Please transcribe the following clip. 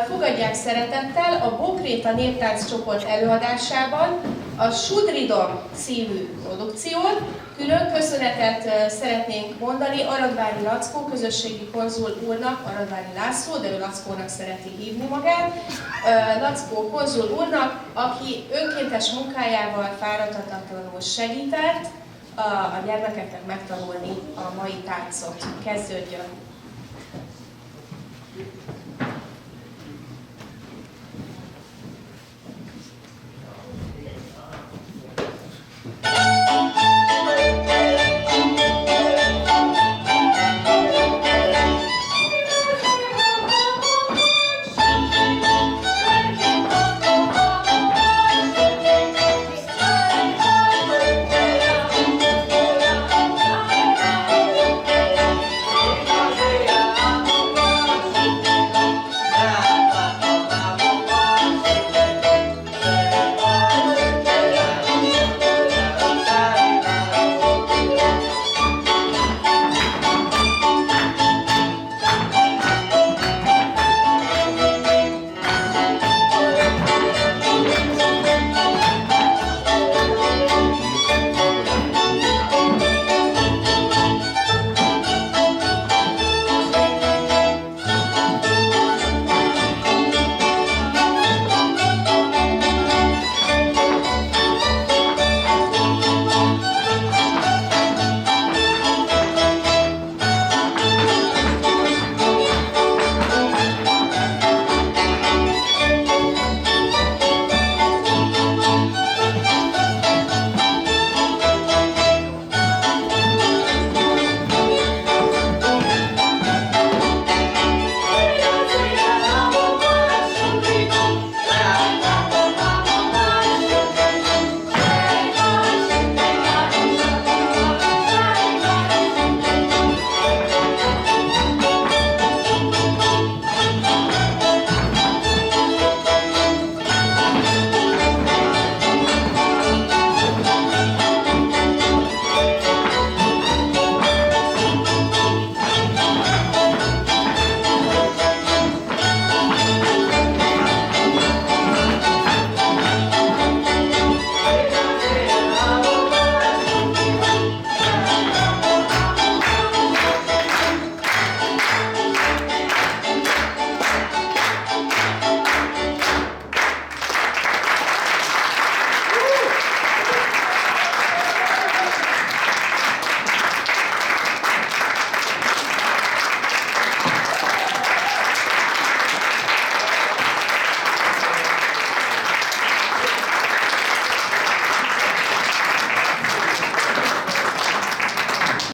Fogadják szeretettel a Bokréta Néptánc csoport előadásában a Sudridom című produkciót. Külön köszönetet szeretnénk mondani Aradvári Lackó közösségi konzul úrnak, Aradvári László, de ő Lackónak szereti hívni magát, Lackó konzul úrnak, aki önkéntes munkájával fáradhatatlanul segített a gyermekeknek megtanulni a mai táncot. Kezdődjön!